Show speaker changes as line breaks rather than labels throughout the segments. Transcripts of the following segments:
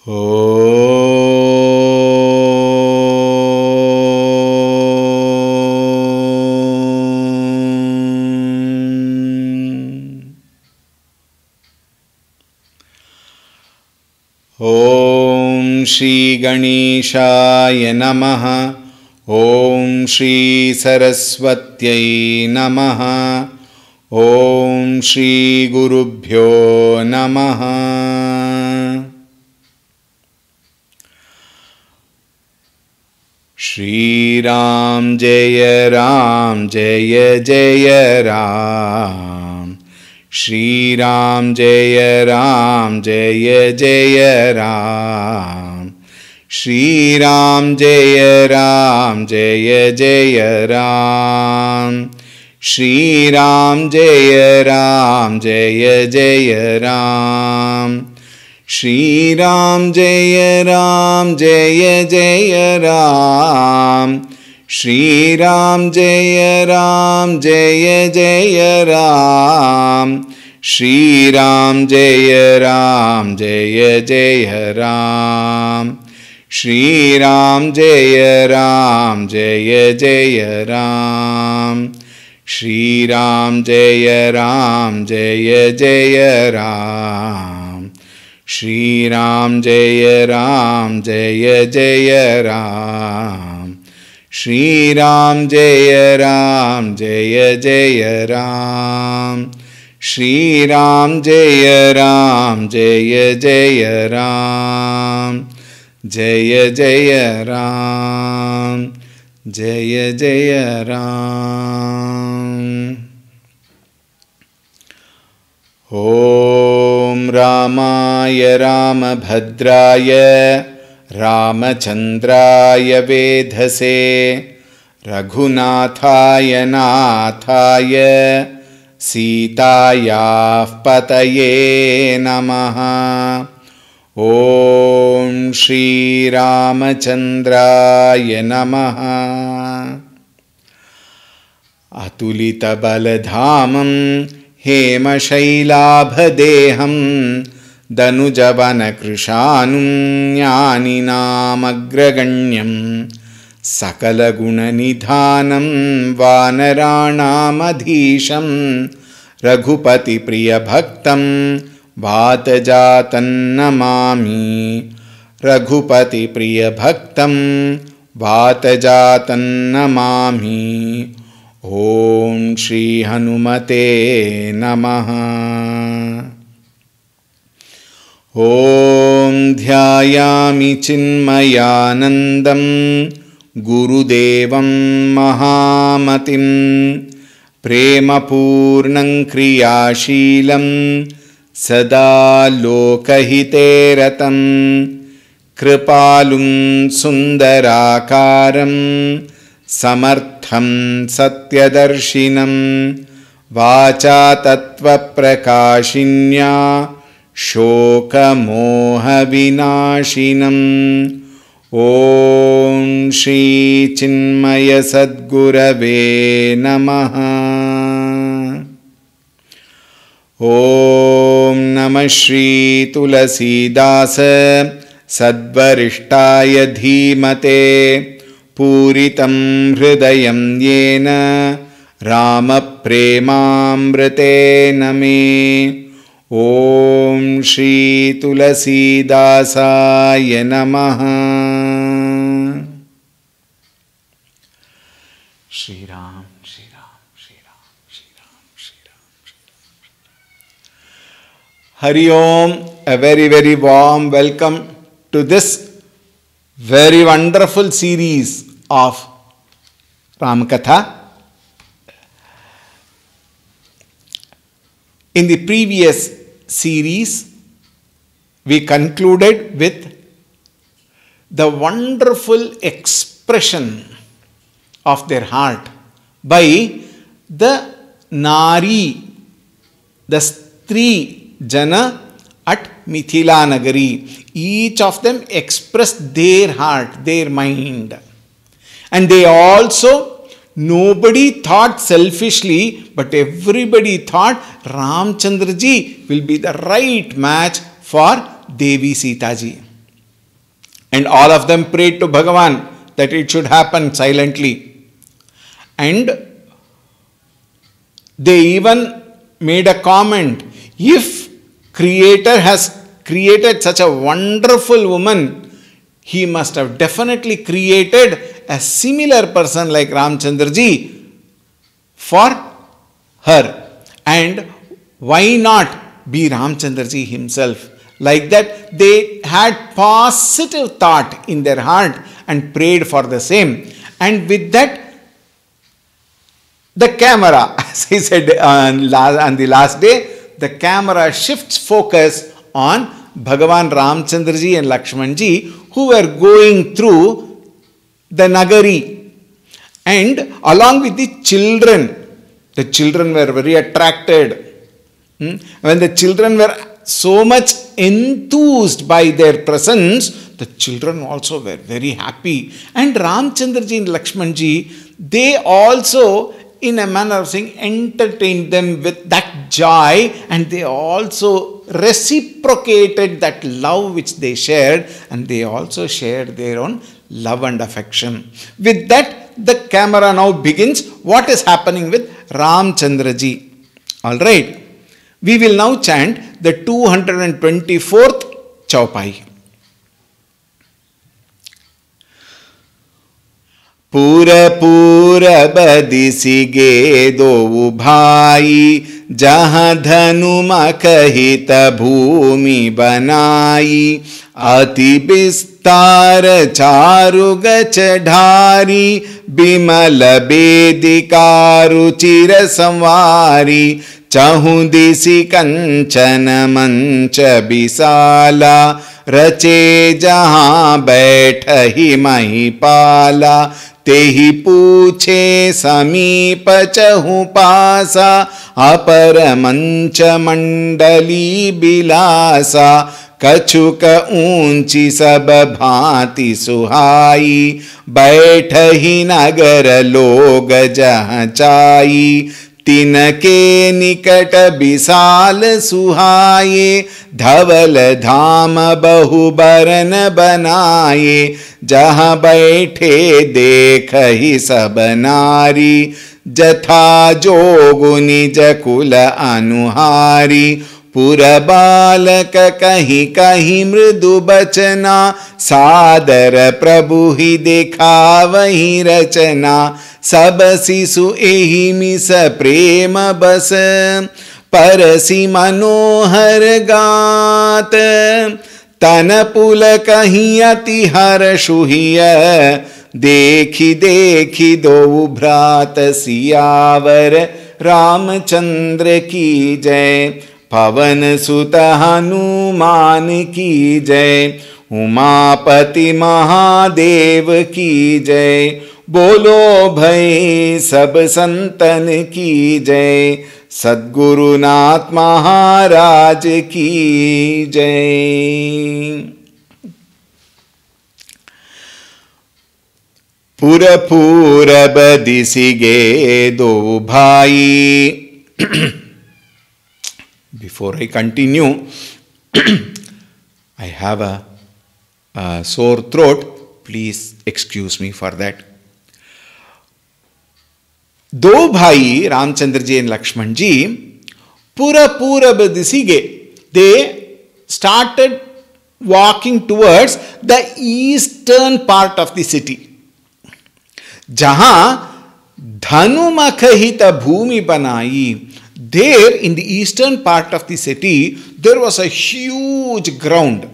ओम श्री गणेशाय नमः। ओम श्री सरस्वत्यै नमः। ओम श्री गुरुभ्यो नमः। श्री राम जय जय राम। श्री राम जय जय राम। श्री राम जय जय राम। श्री राम जय जय राम। श्री राम जय जय राम। श्री राम जय जय राम। श्री राम जय जय राम। श्री राम जय जय राम। श्री राम जय जय राम। श्री राम जय जय राम। श्री राम जय जय राम। श्री राम जय जय राम। जय जय राम। जय जय राम। ओम रामाय रामभद्राय रामचंद्राय वेधसे रघुनाथाय नाथाय सीतायाः पतये नमः। ओम श्री रामचंद्राय नमः। अतुलितबलधामं हेमशैलाभदेहं दनुजवनकृशानुं ज्ञानिनामग्रगण्यं सकलगुणनिधानं वानराणामधीशं रघुपतिप्रियभक्तं वातजातन्नमामि। रघुपतिप्रियभक्तं वातजातन्नमामि। ओम श्री हनुमते नमः। ओम ध्यायामि चिन्मयानन्दं गुरुदेवं महामतिं प्रेमपूर्णं क्रियाशीलं सदा लोकहिते रतं कृपालुं सुन्दराकारं समर्थं सत्यदर्शिनं वाचा तत्त्वप्रकाशिन्या शोकमोहविनाशिनम्। ओम श्री चिन्मय सद्गुरवे नमः। ओम नमः श्री तुलसीदास सद्वरिष्ठाय धीमते पूरितं हृदयं येन रामप्रेमामृतेन मे। ओम श्री तुलसीदासाय नमः। श्री राम श्री राम श्री राम श्री राम श्री राम श्री राम। हरि ओम। A very warm welcome to this very wonderful series of Ramakatha. In the previous series, we concluded with the wonderful expression of their heart by the Nari, the Stri Jana at Mithila Nagari. Each of them expressed their heart, their mind. And they also, nobody thought selfishly, but everybody thought Ramchandra ji will be the right match for Devi Sita ji. And all of them prayed to Bhagavan that it should happen silently. And they even made a comment, if Creator has created such a wonderful woman, He must have definitely created a similar person like Ramchandra ji for her. And why not be Ramchandra ji himself? Like that, they had positive thought in their heart and prayed for the same. And with that, the camera, as I said on the last day, the camera shifts focus on Bhagavan Ramchandra ji and Lakshman ji, who were going through the Nagari. And along with the children were very attracted. When the children were so much enthused by their presence, the children also were very happy. And Ramchandra ji and Lakshman ji, they also, in a manner of saying, entertained them with that joy, and they also reciprocated that love which they shared, and they also shared their own love and affection. With that, the camera now begins what is happening with Ramchandra ji. Alright, we will now chant the 224th Chaupai. पूर बदिसिगे दो भाई, जहाँ धनु मखहित भूमि बनाई, अति विस्तार चारु गच ढारी, बिमल बेदिका रुचिर संवारी, चहु दिशि कंचन मंच विशाला, रचे जहाँ बैठहि महिपाला, तेहि पूछे समीप चहु पासा, अपर मंच मंडली बिलासा, कछुक ऊंची सब भांति सुहाई, बैठहि नगर लोग जहाँ चाई, तिनके निकट विशाल सुहाये, धवल धाम बहुबरन बनाये, जहाँ बैठे देखहि सब नारी, जथा जोगु निज कुल अनुहारी, पुर बालक कहीं कहीं मृदु बचना, सादर प्रभु ही दिखावहि रचना, सब शिशु एहि मिस प्रेम बस, परसी मनोहर गात, तन पुल कहीं अति हर्षुहिय, देखी देखी दो भ्रात सियावर, रामचंद्र की जय, पवन सुत हनुमान की जय, उमापति महादेव की जय, बोलो भई सब संतन की जय, सद्गुरुनाथ महाराज की जय। पूरब दिसिगे दो भाई। Before I continue, I have a sore throat. Please excuse me for that. दो भाई Ramchandra ji and Lakshman ji, पूरब दिसिगे, they started walking towards the eastern part of the city. जहां धनुमखहित भूमि बनाई, there in the eastern part of the city there was a huge ground.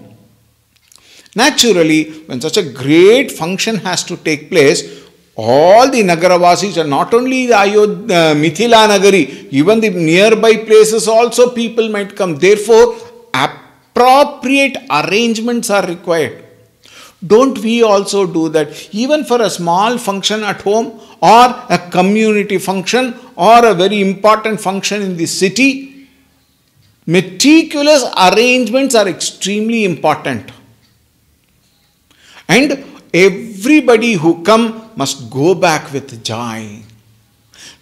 Naturally, when such a great function has to take place, all the Nagaravasis, and not only the Mithila Nagari, even the nearby places also people might come. Therefore, appropriate arrangements are required. Don't we also do that? Even for a small function at home, or a community function, or a very important function in the city, meticulous arrangements are extremely important. And everybody who come must go back with joy.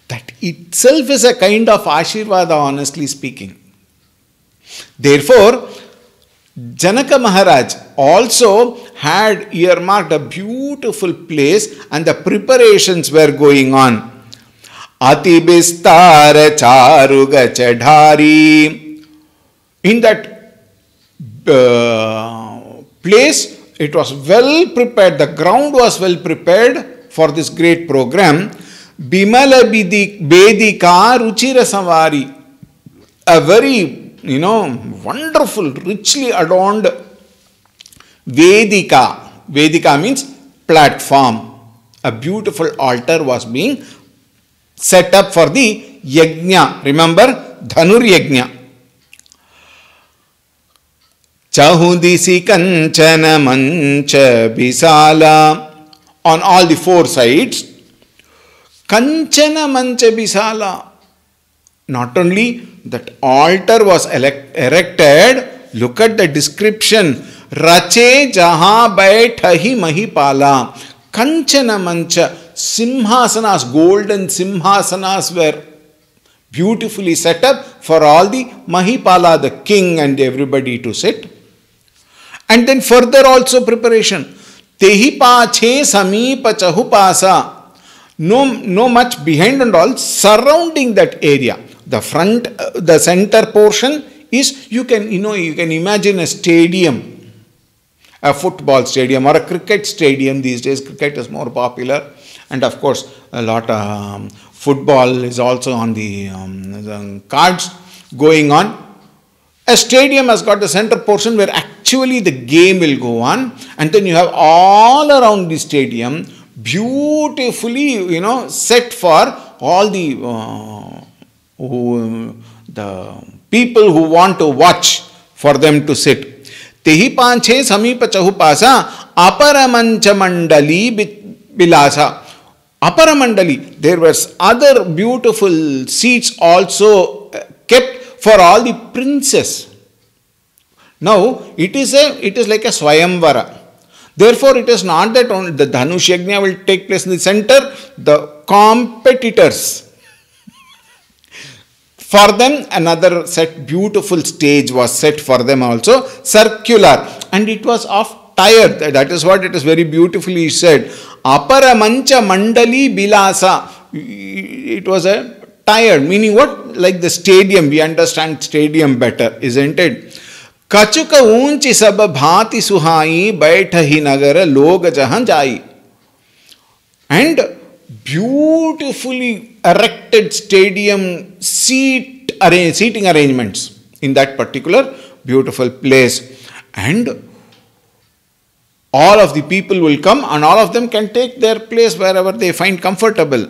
That itself is a kind of Ashirvada, honestly speaking. Therefore, Janaka Maharaj, also had earmarked a beautiful place and the preparations were going on. Ati bistara charuga chadhari. In that place, it was well prepared, the ground was well prepared for this great program. Bimala Bedika Ruchira Savari, a very, wonderful, richly adorned Vedika. Vedika means platform. A beautiful altar was being set up for the Yajna. Remember, Dhanur Yajna. Chahudisi Kanchana Mancha Bisala. On all the four sides, Kanchana Mancha Bisala. Not only that altar was erected, look at the description. Rache Jaha Baithahi Mahipala. Kanchana Mancha. Simhasanas, golden simhasanas were beautifully set up for all the Mahipala, the king and everybody to sit. And then further also preparation. Tehi pache samipa chahupasa. No much behind and all, surrounding that area. The front, the center portion is, you can imagine a stadium, a football stadium or a cricket stadium. These days cricket is more popular, and of course a lot of football is also on the cards going on. A stadium has got the center portion where actually the game will go on, and then you have all around the stadium beautifully, set for all the people who want to watch, for them to sit. Tehi panche samipa chahupasa aparamancha mandali bilasa. Aparamandali, there was other beautiful seats also kept for all the princes. Now, it is like a Swayamvara. Therefore, it is not that only the Dhanush Yajna will take place in the center, the competitors. For them, another beautiful stage was set for them also, circular. And it was of tire. That is what it is very beautifully said. Aparamancha mandali bilasa. It was a tire, meaning what? Like the stadium. We understand stadium better, isn't it? Kachuka unchi sab bhati suhai baithahi nagara log jahan jai. And beautifully erected stadium seating arrangements in that particular beautiful place. And all of the people will come and all of them can take their place wherever they find comfortable.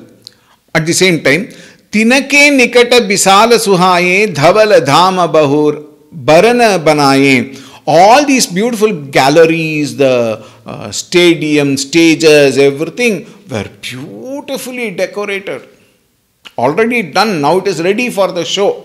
At the same time, Tinake nikata bisala suhaye dhavala dhama bahur barana banaye. All these beautiful galleries, the stadium, stages, everything were beautifully decorated. Already done, now it is ready for the show.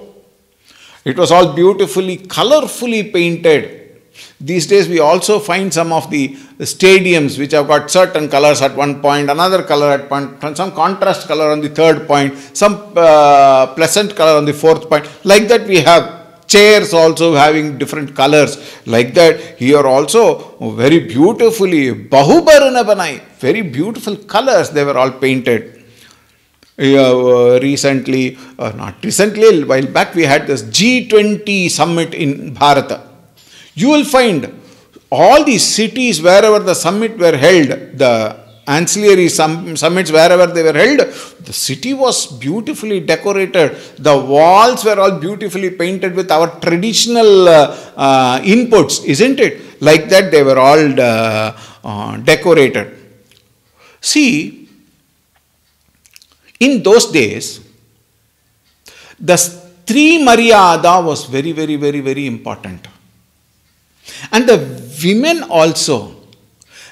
It was all beautifully, colorfully painted. These days we also find some of the stadiums which have got certain colors at one point, another color at one point, some contrast color on the third point, some pleasant color on the fourth point. Like that we have chairs also having different colors. Like that here also very beautifully, Bahubarana Banai, very beautiful colors they were all painted. Recently, not recently, a while back we had this G20 summit in Bharata. You will find all these cities wherever the summit were held, the ancillary summits wherever they were held, the city was beautifully decorated. The walls were all beautifully painted with our traditional inputs, isn't it? Like that they were all decorated. See, in those days, the Stri Maryada was very, very, very, very important. And the women also,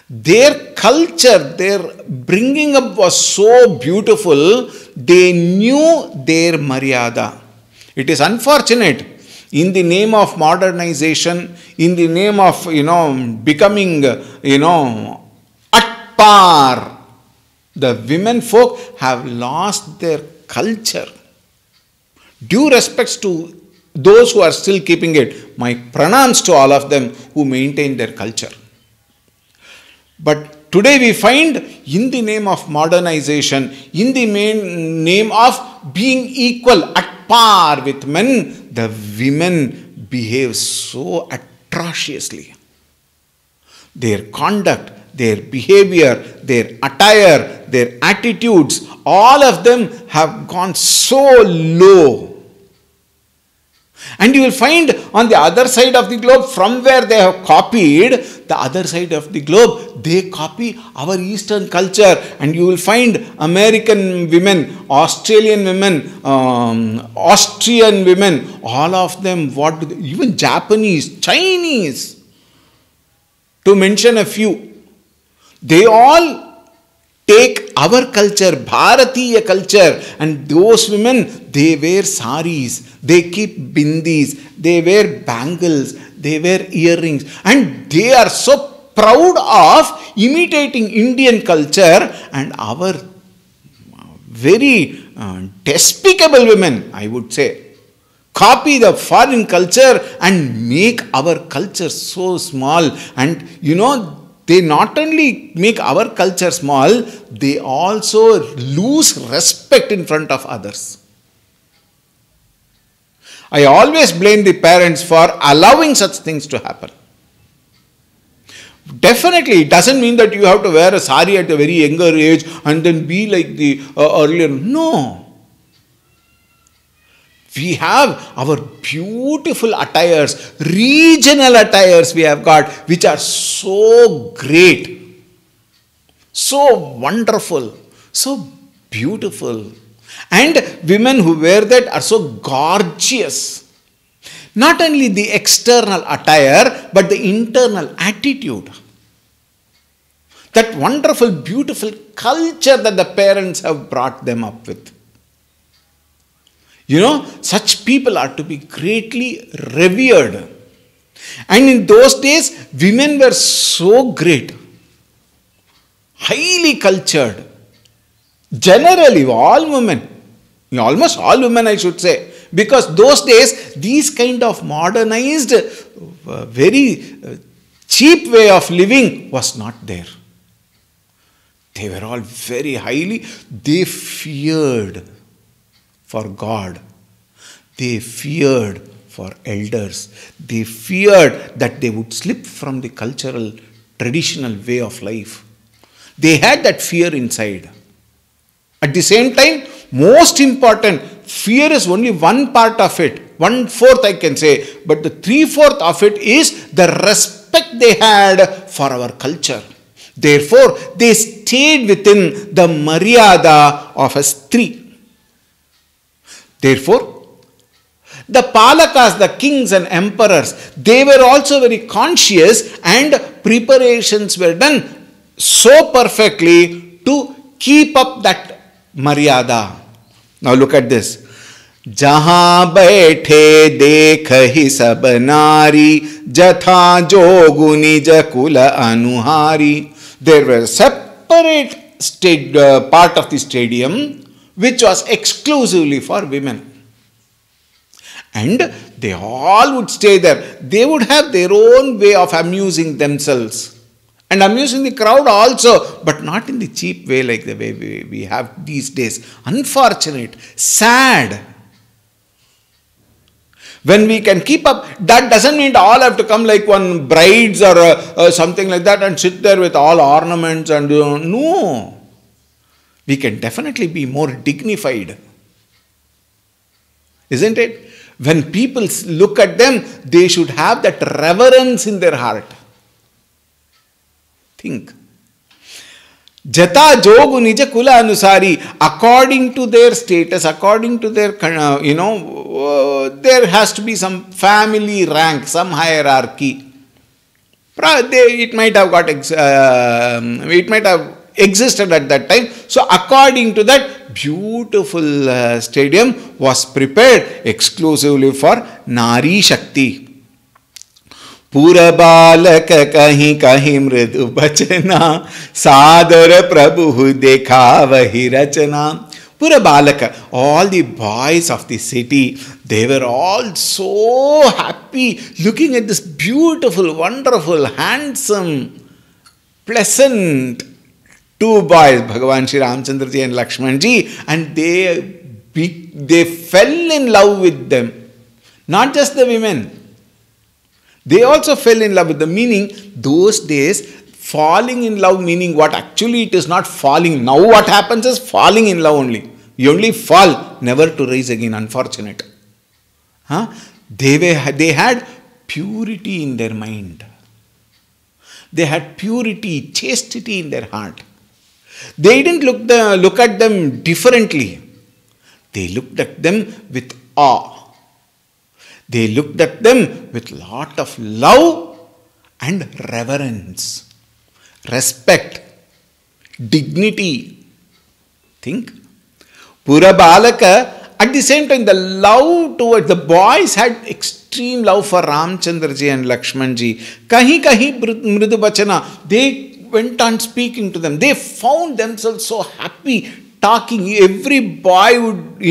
their culture, their bringing up was so beautiful, they knew their Maryada. It is unfortunate, in the name of modernization, in the name of, becoming, at par, the women folk have lost their culture. Due respects to those who are still keeping it, my pranams to all of them who maintain their culture. But today we find, in the name of modernization, in the main name of being equal, at par with men, the women behave so atrociously. Their conduct, their behavior, their attire, their attitudes, all of them have gone so low. And you will find on the other side of the globe, from where they have copied, the other side of the globe, they copy our Eastern culture. And you will find American women, Australian women, Austrian women, all of them, even Japanese, Chinese, to mention a few, they all take our culture, Bharatiya culture, and those women, they wear saris, they keep bindis, they wear bangles, they wear earrings, and they are so proud of imitating Indian culture, and our very despicable women, I would say, copy the foreign culture and make our culture so small. And you know, they not only make our culture small, they also lose respect in front of others. I always blame the parents for allowing such things to happen. Definitely, it doesn't mean that you have to wear a sari at a very younger age and then be like the earlier. No. We have our beautiful attires, regional attires we have got, which are so great, so wonderful, so beautiful. And women who wear that are so gorgeous. Not only the external attire, but the internal attitude. That wonderful, beautiful culture that the parents have brought them up with. You know, such people are to be greatly revered. And in those days, women were so great, highly cultured. Generally, all women, almost all women I should say, because those days, these kind of modernized, very cheap way of living was not there. They were all very highly, they feared for God. They feared for elders. They feared that they would slip from the cultural, traditional way of life. They had that fear inside. At the same time, most important, fear is only one part of it. 1/4 I can say. But the 3/4 of it is the respect they had for our culture. Therefore, they stayed within the maryada of a stree. Therefore, the Palakas, the kings and emperors, they were also very conscious and preparations were done so perfectly to keep up that maryada. Now look at this. Jahan baithe dekhi sab nari, jatha jogu nij kula anuhari. There were separate part of the stadium which was exclusively for women. And they all would stay there. They would have their own way of amusing themselves. And amusing the crowd also, but not in the cheap way like the way we have these days. Unfortunate, sad. When we can keep up, that doesn't mean all have to come like one brides or something like that and sit there with all ornaments and no. We can definitely be more dignified. Isn't it? When people look at them, they should have that reverence in their heart. Think. Jata jogu nija kula anusari, according to their status, according to their, there has to be some family rank, some hierarchy. It might have got, it might have existed at that time. So according to that, beautiful stadium was prepared exclusively for Nari Shakti. Pura balak kahin kahin mridu bachana, sadar prabhu dekha vahi rachana. Pura balaka, all the boys of the city, They were all so happy looking at this beautiful, wonderful, handsome, pleasant two boys, Bhagavan Shri Ramchandra ji and Lakshman ji, and they fell in love with them. Not just the women. They also fell in love with them, meaning those days, falling in love meaning what? Actually it is not falling. Now what happens is falling in love only. You only fall, never to rise again, unfortunate. Huh? They had purity in their mind. They had purity, chastity in their heart. They didn't look at them differently. They looked at them with awe. They looked at them with lot of love and reverence, respect, dignity. Think. Pura Balaka, at the same time, the love towards the boys had extreme love for Ramchandra ji and Lakshman ji. Kahi mridu bachana, they went on speaking to them. They found themselves so happy talking. Every boy would,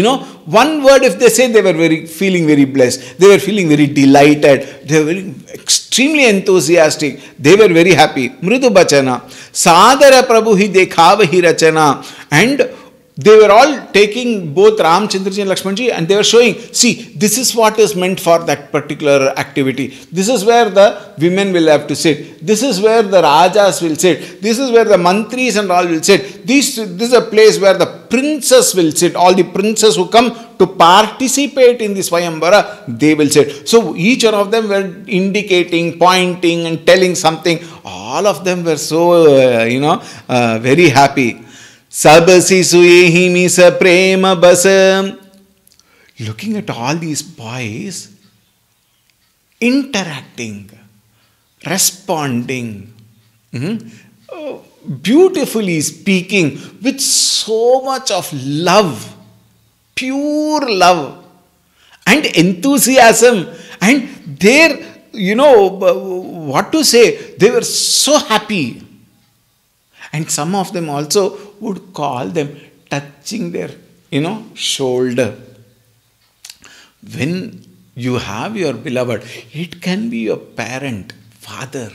one word if they say, they were feeling very blessed. They were feeling very delighted. They were very extremely enthusiastic. They were very happy. Mridu bachana, sadara prabhu hi dekhavahi rachana. And they were all taking both Ramchandraji and Lakshmanji and they were showing, see, this is what is meant for that particular activity. This is where the women will have to sit. This is where the Rajas will sit. This is where the Mantris and all will sit. This is a place where the princes will sit. All the princes who come to participate in the Swayamvara, they will sit. So each one of them were indicating, pointing and telling something. All of them were so, very happy. Sabasi suyehi misa prema basa. Looking at all these boys, interacting, responding, beautifully speaking with so much of love, pure love and enthusiasm. And their, what to say, they were so happy. And some of them also would call them touching their, shoulder. When you have your beloved, it can be your parent, father.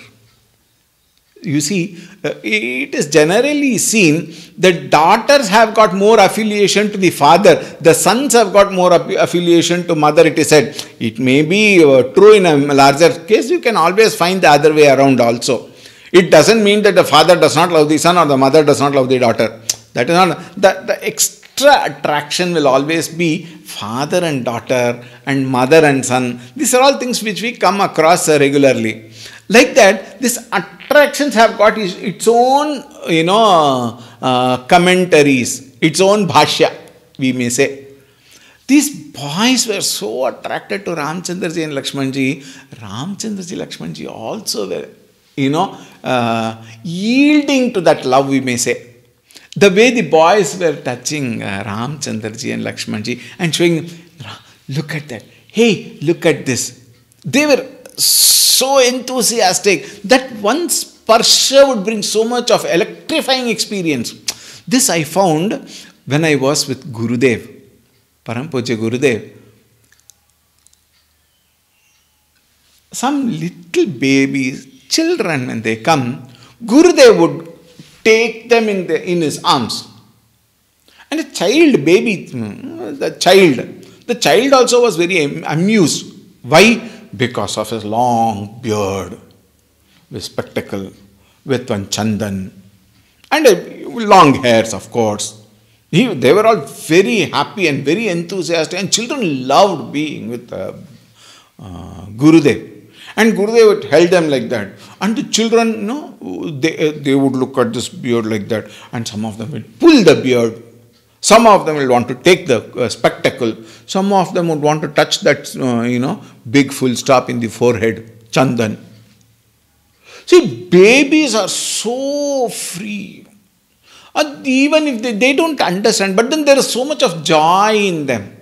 You see, it is generally seen that daughters have got more affiliation to the father. The sons have got more affiliation to mother, it is said. It may be true in a larger case. You can always find the other way around also. It doesn't mean that the father does not love the son or the mother does not love the daughter. That is not. The extra attraction will always be father and daughter and mother and son. These are all things which we come across regularly. Like that, these attractions have got its own, commentaries, its own bhashya, we may say. These boys were so attracted to Ramchandraji and Lakshmanji. Ramchandraji, Lakshmanji also were, yielding to that love, we may say. The way the boys were touching Ramchandraji and Lakshmanji and showing, look at that. Hey, look at this. They were so enthusiastic that one sparsha would bring so much of electrifying experience. This I found when I was with Gurudev, Param Pujya Gurudev. Some little babies, children, when they come, Gurudev would take them in his arms. And a child, baby, the child also was very amused. Why? Because of his long beard, with spectacle, with one chandan, and long hairs, of course. They were all very happy and very enthusiastic, and children loved being with Gurudev. And Gurudev would held them like that. And the children, they would look at this beard like that. And some of them would pull the beard. Some of them will want to take the spectacle. Some of them would want to touch that, big full stop in the forehead, chandan. See, babies are so free. And even if they don't understand, but then there is so much of joy in them.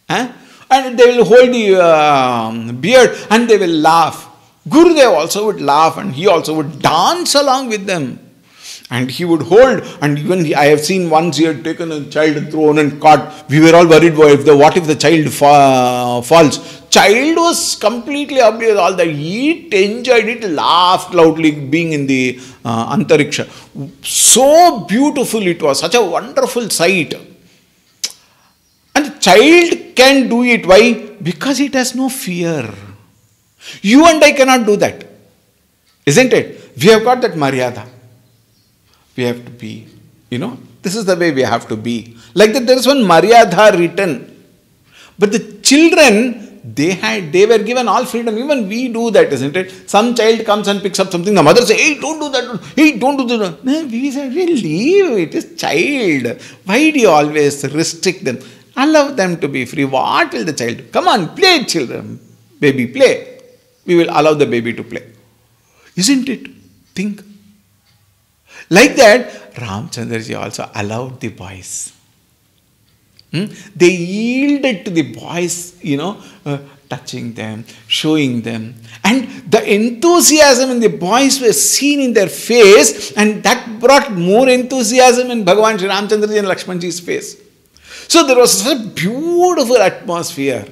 And they will hold the beard and they will laugh. Gurudev also would laugh and he also would dance along with them. And he would hold, and even I have seen once he had taken a child and thrown and caught. We were all worried, what if the child falls? Child was completely oblivious all that. He enjoyed it, laughed loudly, being in the antariksha. So beautiful it was, such a wonderful sight. And the child can do it. Why? Because it has no fear. You and I cannot do that. Isn't it? We have got that Maryada. We have to be, this is the way we have to be. Like that, there is one Maryada written. But the children, they were given all freedom. Even we do that, isn't it? Some child comes and picks up something. The mother says, hey, don't do that. Hey, don't do that. No, we say, leave it. It's child. Why do you always restrict them? Allow them to be free. What will the child do? Come on, play, children. Baby, play. We will allow the baby to play. Isn't it? Think. Like that, Ramchandraji also allowed the boys. They yielded to the boys, touching them, showing them. And the enthusiasm in the boys was seen in their face, and that brought more enthusiasm in Bhagavan Sri Ramchandraji and Lakshmanji's face. So there was such a beautiful atmosphere,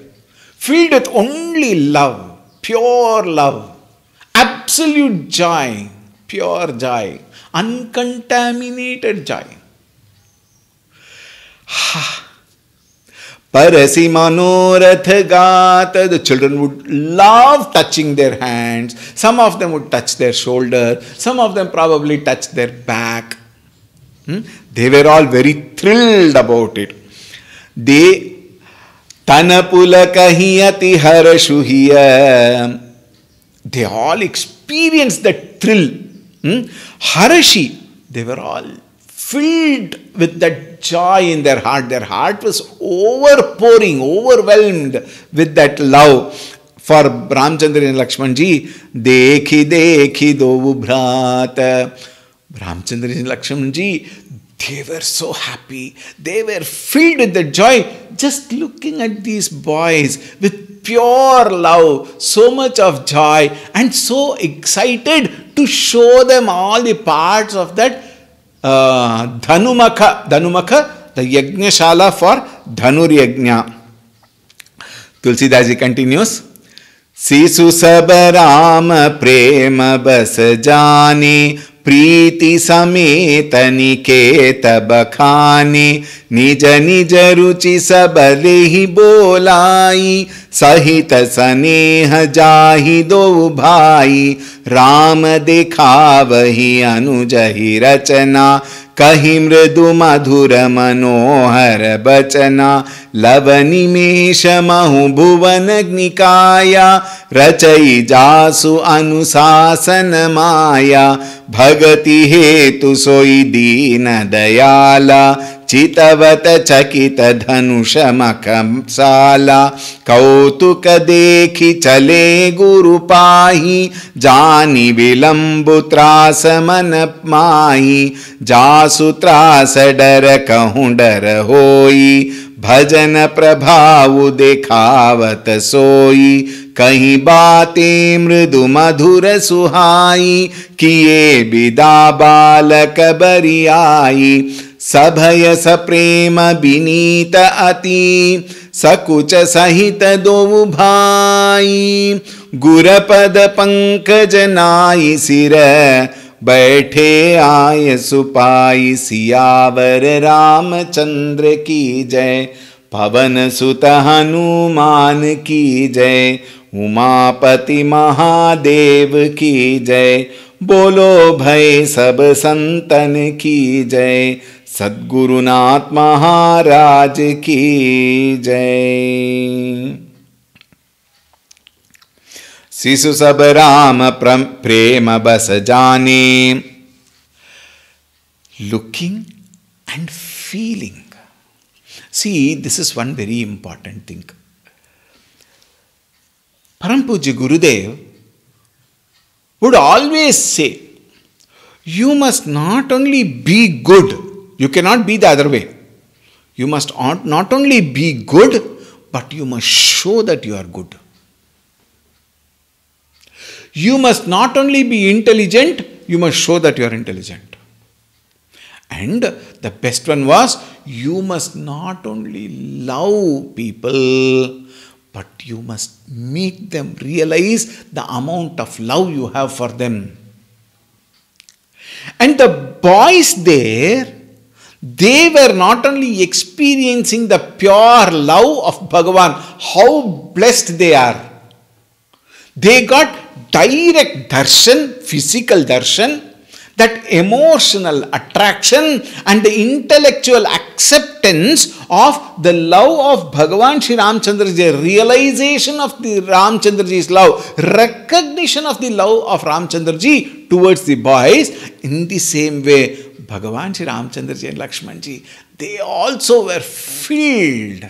filled with only love, pure love, absolute joy, pure joy, uncontaminated joy. Parasi Manorath Gata. The children would love touching their hands. Some of them would touch their shoulder. Some of them probably touch their back. They were all very thrilled about it. They Tanapula Kahiyati Harashuhiya. They all experienced that thrill. Harashi. They were all filled with that joy in their heart. Their heart was overpouring, overwhelmed with that love for Ramchandra and Lakshmanji. Dekhi dekhi do bhrata. Ramchandra and Lakshmanji, they were so happy. They were filled with the joy just looking at these boys with pure love, so much of joy, and so excited to show them all the parts of that Dhanumaka, the Yajnashala for Dhanur Yajna. Tulsidas continues. Sisu sabaram prema bas jani प्रीति समेत निकेत बखाने निज निज रुचि सबले ही बोलाई सहित स्नेह जाहि दो भाई राम दिखावहि अनुज ही रचना कहि मृदु मधुर मनोहर बचना लव निमेष महु भुवन निकाया रचई जासु अनुशासन माया भगति हेतु सोई दीन दयाला चितवत चकित धनुष मखमसाला कौतुक देखि चले गुरु पाही जानि विलंबु त्रास मन माही जासु त्रास डर कहूँ डर होई भजन प्रभाव देखावत सोई कहीं बातें मृदु मधुर सुहाई किए विदा बालक बरियाई सभय सप्रेम विनीत अति सकुच सहित दो भाई गुरपद पंकज नाई सिर बैठे आय सुपाई सियावर रामचंद्र की जय पवन सुत हनुमान की जय उमापति महादेव की जय बोलो भय सब संतन की जय सद्गुरुनाथ महाराज की जय। शिशु सब राम प्रेम बस जाने looking and feeling. See, this is one very important thing. Param Pujya Gurudev would always say, you must not only be good, you cannot be the other way. You must not only be good, but you must show that you are good. You must not only be intelligent, you must show that you are intelligent. And the best one was, you must not only love people, but you must make them realize the amount of love you have for them. And the boys there, they were not only experiencing the pure love of Bhagavan, how blessed they are. They got direct darshan, physical darshan, that emotional attraction and the intellectual acceptance of the love of Bhagavan Shri Ramchandraji, realization of the Ramchandraji's love, recognition of the love of Ramchandraji towards the boys. In the same way, Bhagavan Shri Ramchandraji and Lakshmanji, they also were filled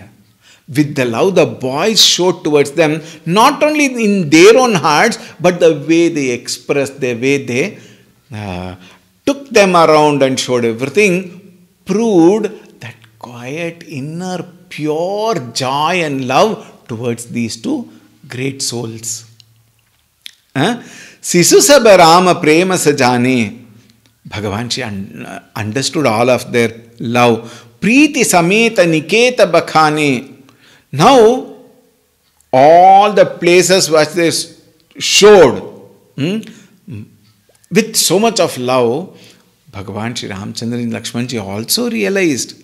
with the love the boys showed towards them, not only in their own hearts, but the way they expressed, the way they took them around and showed everything, proved that quiet, inner, pure joy and love towards these two great souls. Sisu sab Rama prema sajane. Bhagavan Shri understood all of their love. Preeti sameta niketa bakhane. Now, all the places which they showed, with so much of love, Bhagavan Shri Ramchandra and Lakshmanji also realized.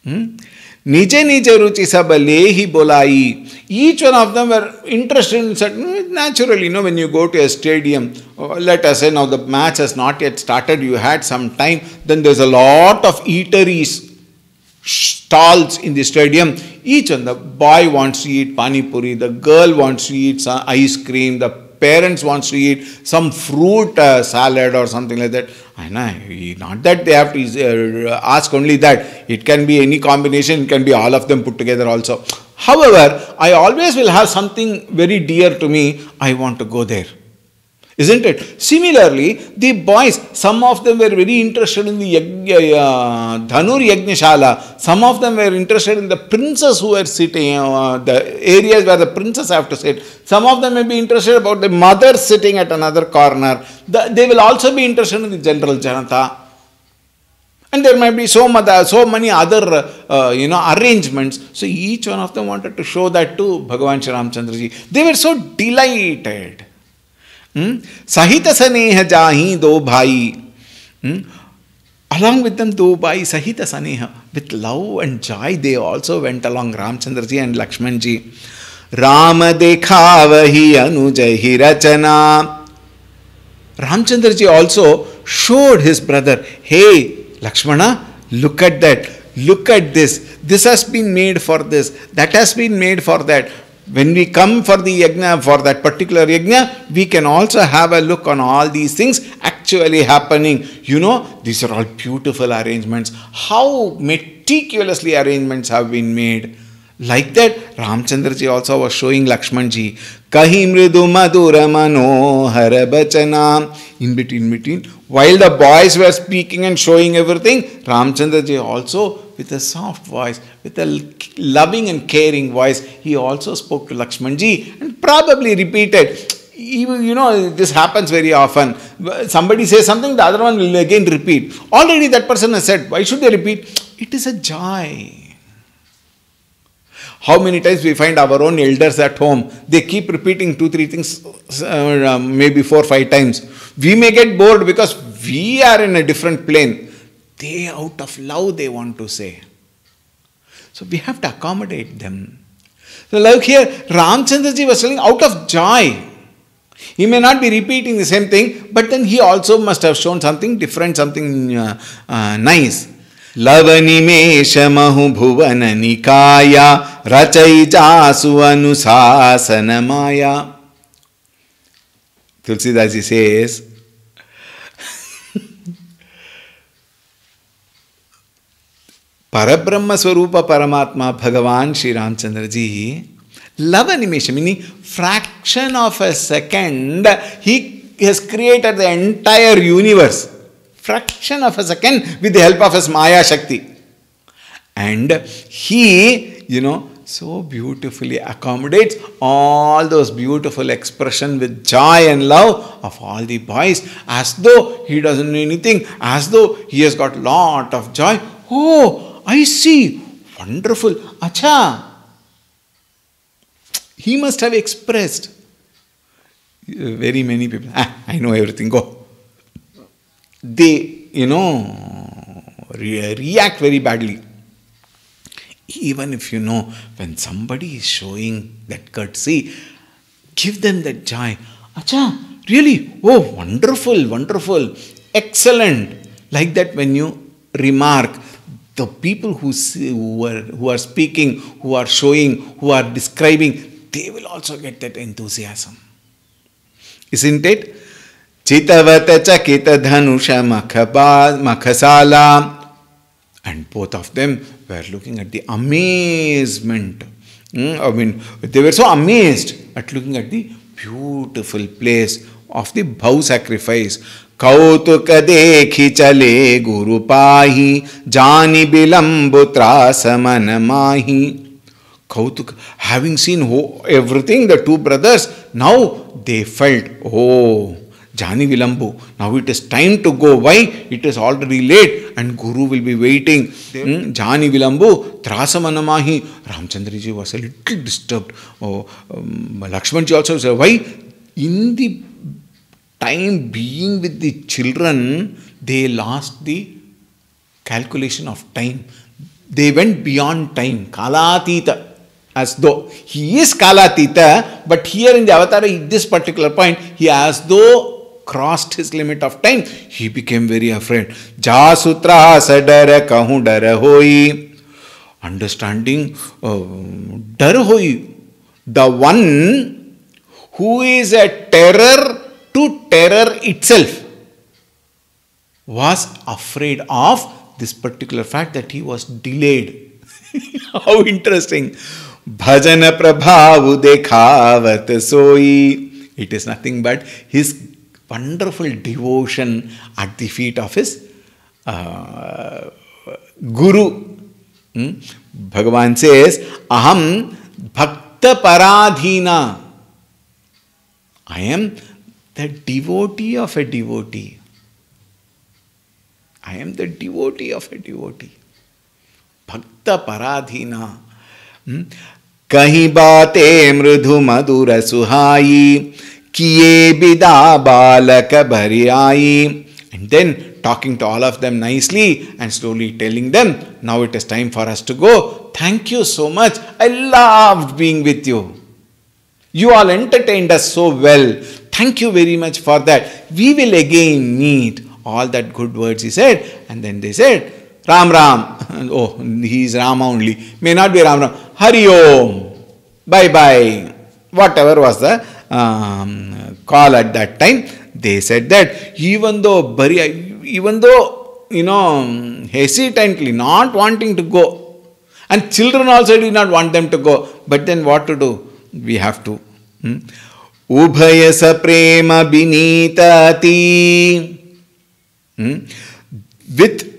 Nije nije ruchi sab lehi bolai. Each one of them were interested in certain. Naturally, when you go to a stadium, let us say now the match has not yet started, you had some time, then there's a lot of eateries, stalls in the stadium. Each one, the boy wants to eat pani puri, the girl wants to eat some ice cream, the parents wants to eat some fruit salad or something like that. I know, not that they have to ask only that. It can be any combination, it can be all of them put together also. However, I always will have something very dear to me, I want to go there. Isn't it? Similarly, the boys, some of them were very interested in the Dhanur Yajnashala. Some of them were interested in the princes who were sitting, the areas where the princes have to sit. Some of them may be interested about the mother sitting at another corner. They will also be interested in the general Janata. And there might be so many other arrangements. So each one of them wanted to show that to Bhagavan Shri Ramchandraji. They were so delighted. Sahita saneha jahi do bhai. Along with them, do bhai sahita saneha. With love and joy, they also went along, Ramchandraji and Lakshmanji. Rama dekhavahi anujahi rachana. Ramchandraji also showed his brother, hey, Lakshmana, look at that. Look at this. This has been made for this. That has been made for that. When we come for the yajna, for that particular yajna, we can also have a look on all these things actually happening. These are all beautiful arrangements. How meticulously arrangements have been made. Like that, Ramchandraji also was showing Lakshmanji. Kahi mridu madura manohara bachana. In between. While the boys were speaking and showing everything, Ramchandraji also, with a soft voice, with a loving and caring voice, he also spoke to Lakshmanji and probably repeated. This happens very often. Somebody says something, the other one will again repeat. Already that person has said, why should they repeat? It is a joy. How many times we find our own elders at home, they keep repeating 2-3 things, maybe 4-5 times. We may get bored because we are in a different plane. They, out of love, they want to say. So we have to accommodate them. So like here, Ramchandraji was telling out of joy. He may not be repeating the same thing, but then he also must have shown something different, something nice. Lavanimesha mahu bhuvana nikaya rachai jasu anusasana maya. Tulsidas says, Parabrahma Swarupa Paramatma Bhagavan Shri Ramchandraji, Lavanimesha, meaning fraction of a second, he has created the entire universe. Fraction of a second with the help of his Maya Shakti. And he, so beautifully accommodates all those beautiful expression with joy and love of all the boys, as though he doesn't know anything, as though he has got lot of joy. Oh, I see. Wonderful. Acha. He must have expressed. Very many people, I know everything, go. They, react very badly. Even if you know, when somebody is showing that courtesy, give them that joy. Acha, really? Oh, wonderful, wonderful, excellent. Like that, when you remark, the people who are speaking, who are showing, who are describing, they will also get that enthusiasm. Isn't it? Chitavata chakita dhanusha makhasala. And both of them were looking at the amazement. They were so amazed at looking at the beautiful place of the bhau sacrifice. Kautuka dekhi chale guru pahi, jani bilambu trasamana mahi. Kautuka, having seen everything, the two brothers, now they felt, oh, Jani Vilambu, now it is time to go. Why? It is already late and Guru will be waiting. Jani Vilambu, Trasamanamahi. Ramchandraji was a little disturbed. Lakshmanji also said, why? In the time being with the children, they lost the calculation of time. They went beyond time. Kalatita. As though he is Kalatita, but here in the avatar, at this particular point, he as though crossed his limit of time. He became very afraid. Jasutra sadara kahu dara hoi. Understanding, dar hoi. The one who is a terror to terror itself was afraid of this particular fact that he was delayed. How interesting. Bhajana prabhavu dekhavat soi. It is nothing but his wonderful devotion at the feet of his Guru. Bhagavan says, Aham bhakta paradhina. I am the devotee of a devotee. I am the devotee of a devotee. Bhakta paradhina. Kahi baate mridhu madura suhai, kiye bida balaka bhariyai. And then talking to all of them nicely and slowly telling them, now it is time for us to go. Thank you so much. I loved being with you. You all entertained us so well. Thank you very much for that. We will again meet. All that good words he said. And then they said, Ram Ram. Oh, he is Rama only. May not be Ram Ram. Hari Om. Bye bye. Whatever was the call at that time. They said that even though, hesitantly, not wanting to go. And children also did not want them to go. But then what to do? We have to. Ubhaya saprema binitati. With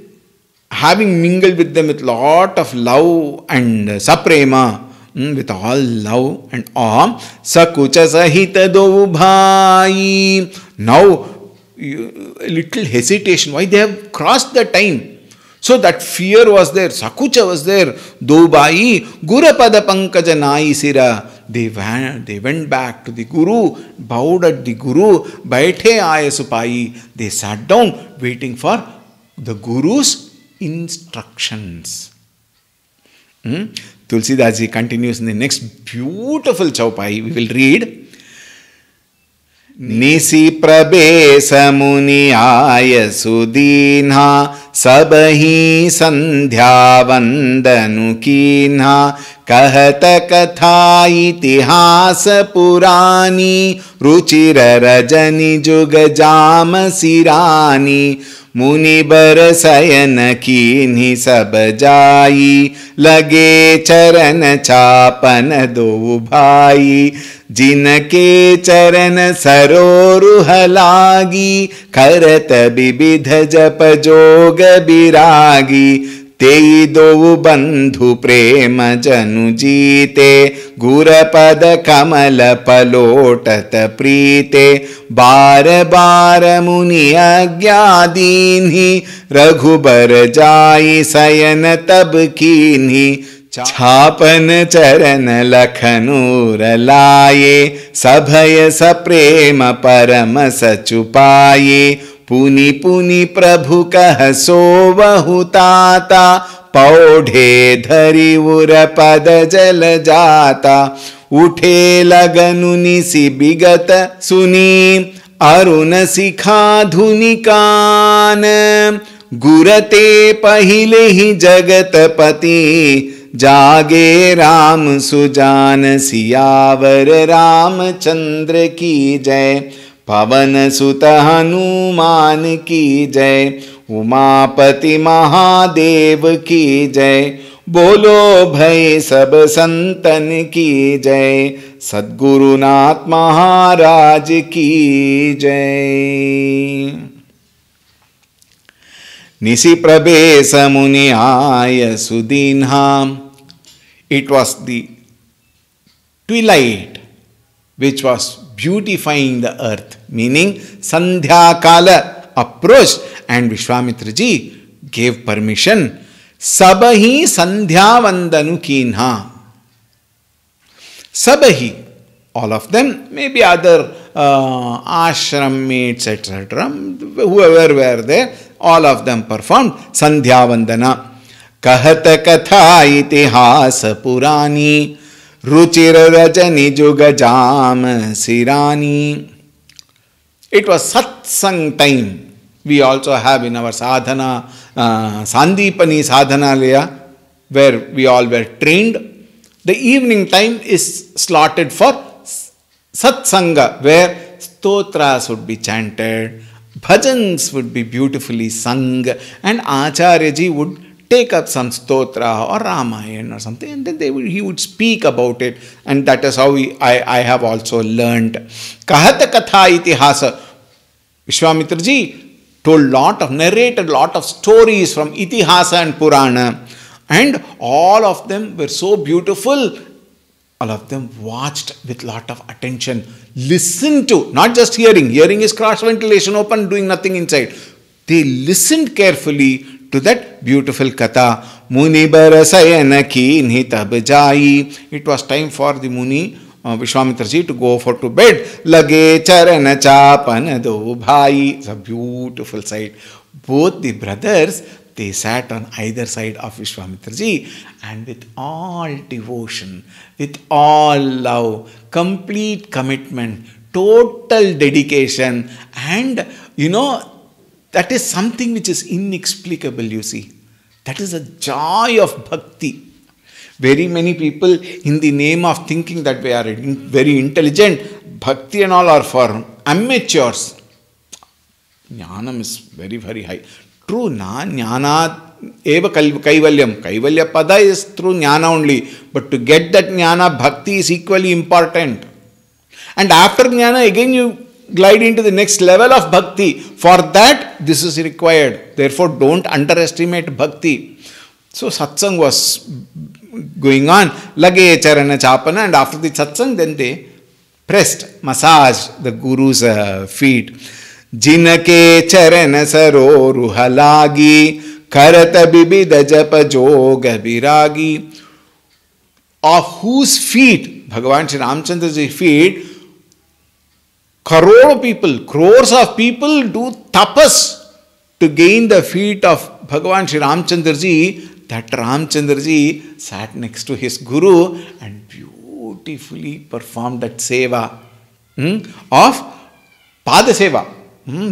having mingled with them with lot of love and saprema, with all love and awe, sakucha sahita do bhai. Now, a little hesitation. Why? They have crossed the time. So that fear was there. Sakucha was there. Do bhai. Gurapada pankaja nai sira. They went back to the Guru, bowed at the Guru, baithe aaya supai. They sat down waiting for the Guru's instructions. Tulsidas ji continues in the next beautiful chaupai. We will read. Nisi prabesa muni aya sudinha sabhi sandhya vandanu kinha kahata katha itihasa purani ruchira rajani juga jama sirani मुनि बरसयन कीन्हि सब जाई लगे चरण चापन दो भाई जिनके चरण सरोरुह लागी करत विविध जप जोग बिरागी तेई दो बंधु प्रेम जनु जीते, गुरपद कमल पलोटत प्रीते, बार बार मुनि आज्ञा दीन्हि, रघुबर जाई सयन तब कीन्हि, छापन चरण लखनूर लाये, सभय सप्रेम परम सचुपाये, पुनि पुनि प्रभु कह सोवहु ताता, पौढ़े धरि उर पद जल जाता, उठे लगनु निसि बिगत सुनी, अरुण शिखा धुनि कान, गुरते पहिले ही जगत पति, जागे राम सुजान सियावर रामचंद्र की जय, पवन सुत हनुमान की जय, उमापति महादेव की जय, बोलो भई सब संतन की जय, सद्गुरुनाथ महाराज की जय। निसि प्रवेश मुनि आय सुदीन्हा, it was the twilight which was beautifying the earth, meaning Sandhya Kala approached and Vishwamitra ji gave permission. Sabahi Sandhya Vandanu Kinha. Sabahi, all of them, maybe other ashram mates, etc., whoever were there, all of them performed Sandhya Vandana. कहत कथा इतिहास पुरानी, रुचिर रजनी जुग जाम सिरानी. It was satsang time. We also have in our sadhana, Sandipani Sadhanalaya, where we all were trained. The evening time is slotted for satsanga, where stotras would be chanted, bhajans would be beautifully sung, and Acharyaji would take up some stotra or Ramayana or something, and then he would speak about it, and that is how I have also learned. Kahat katha itihasa. Vishwamitra ji narrated lot of stories from Itihasa and Purana, and all of them were so beautiful. All of them watched with lot of attention, listened to, not just hearing. Hearing is cross ventilation, open, doing nothing inside. They listened carefully to that beautiful katha. Muni barasayana kinhi tab jai. It was time for the Muni, Vishwamitra ji, to go to bed. Lage charana chapan do bhai. It's a beautiful sight. Both the brothers, they sat on either side of Vishwamitra ji, and with all devotion, with all love, complete commitment, total dedication, and that is something which is inexplicable, you see. That is a joy of bhakti. Very many people, in the name of thinking that we are very intelligent, bhakti and all are for amateurs. Jnanam is very, very high. True, jnana eva kaivalyam. Kaivalya pada is through jnana only. But to get that jnana, bhakti is equally important. And after jnana, again you glide into the next level of bhakti. For that, this is required. Therefore, don't underestimate bhakti. So, satsang was going on. Lage charana chapana. And after the satsang, then they pressed, massaged the Guru's feet. Jinake charana saro ruhalagi, karata bibida japa joga viragi. Of whose feet, Bhagavan Shri Ramchandraji's feet, crores of people do tapas to gain the feet of Bhagavan Shri Ramchandraji. That Ramchandraji sat next to his Guru and beautifully performed that seva of Pada Seva.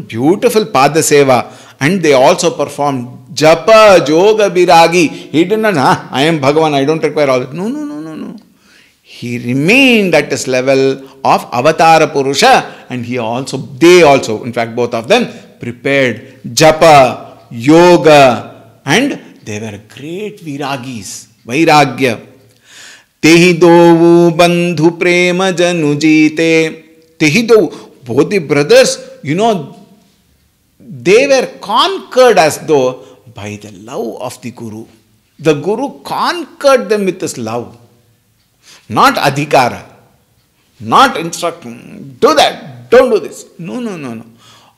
Beautiful Pada Seva. And they also performed Japa, Yoga, Viragi. He did not, I am Bhagavan, I don't require all that. No. He remained at this level of Avatara Purusha, and they also, in fact both of them, prepared Japa, Yoga, and they were great Viragis, Vairagya. Tehi dovu bandhu prema janu jite. Tehi dovu, both the brothers, they were conquered as though by the love of the Guru. The Guru conquered them with his love, not adhikara, not instruction, do that, don't do this. No, no, no, no.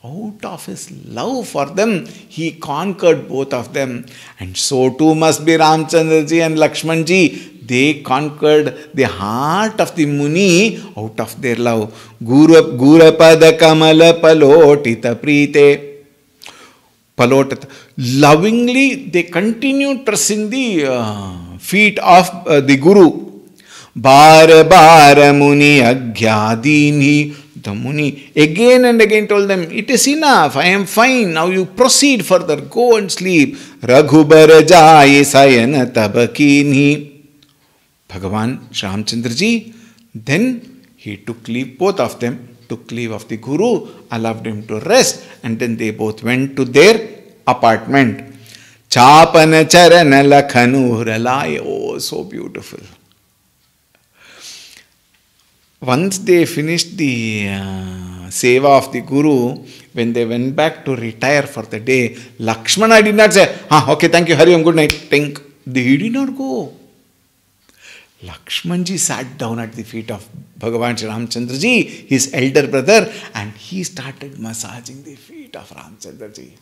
Out of his love for them, he conquered both of them. And so too must be Ramchandraji and Lakshmanji. They conquered the heart of the Muni out of their love. Gurapada Kamala Palotita Prite. Palotita. Lovingly, they continue pressing the feet of the Guru. Bara Bara Muni Agyadini. The Muni again and again told them, it is enough, I am fine, now you proceed further, go and sleep. Raghubara Jai Sayana Tabakini. Bhagavan Ramchandraji, then he took leave, both of them took leave of the Guru, allowed him to rest, and then they both went to their apartment. Chapana Charana Lakhanu Ralai. Oh, so beautiful. Once they finished the seva of the Guru, when they went back to retire for the day, Lakshmana did not say, okay, thank you, Hari Om, good night, think. He did not go. Lakshmanji sat down at the feet of Bhagavan Ramchandraji, his elder brother, and he started massaging the feet of Ramchandraji.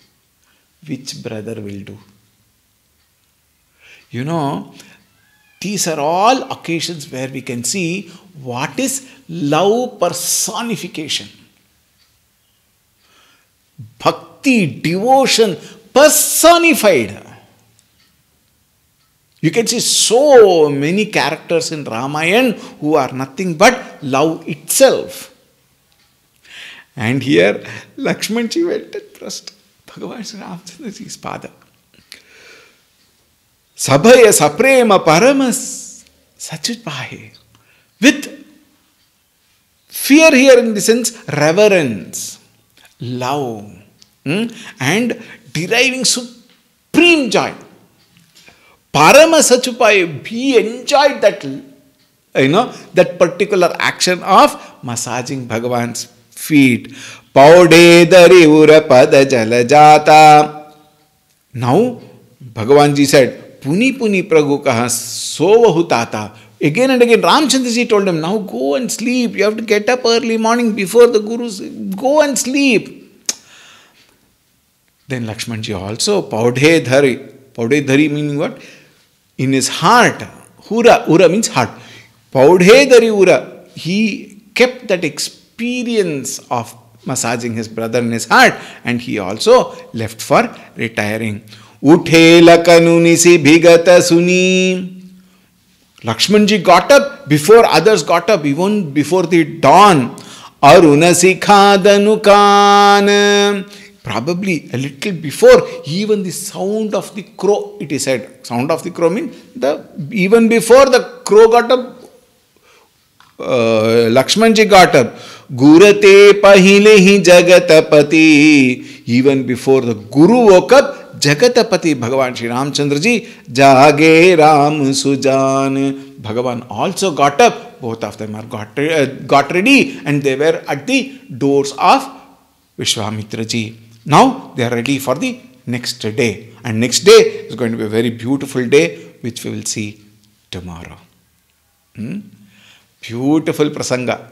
Which brother will do? You know, these are all occasions where we can see what is love personification. Bhakti, devotion personified. You can see so many characters in Ramayana who are nothing but love itself. And here Lakshmanji went and pressed Bhagavan Ramchandraji's pada. Sabhaya Saprema Paramas Sachitpahe. With fear here in the sense reverence, love, and deriving supreme joy. Parama Sachupai, he enjoyed that, that particular action of massaging Bhagavan's feet. Paude Dari Urapada Jalajata. Now, Bhagavanji said, Puni Puni Pragukaha Sovahutata. Again and again, Ramchandraji told him, now go and sleep. You have to get up early morning before the Guru's. Go and sleep. Then Lakshmanji also, Paudhe Dhari. Paudhe Dhari meaning what? In his heart. Ura means heart. Paudhe Dhari Ura. He kept that experience of massaging his brother in his heart, and he also left for retiring. Uthe lakanunisi bhigata suni. Lakshmanji got up before others got up, even before the dawn. Arunasikhadanukan. Probably a little before even the sound of the crow, it is said. Sound of the crow means even before the crow got up, Lakshmanji got up. Gurate pahilehi jagatapati. Even before the Guru woke up, Jagatapati Bhagavan Shri Ramchandraji, Jage Ram Sujan. Bhagavan also got up. Both of them are got ready, and they were at the doors of Vishwamitraji. Now they are ready for the next day. And next day is going to be a very beautiful day, which we will see tomorrow. Beautiful prasanga.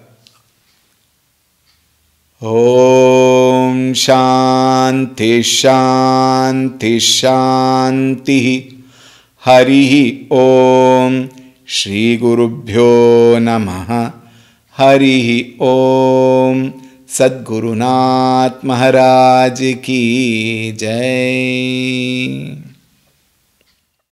Om Shanti Shanti Shanti. Harihi Om. Shri Gurubhyo Namaha. Harihi Om. Sadgurunath Maharaj Ki Jai.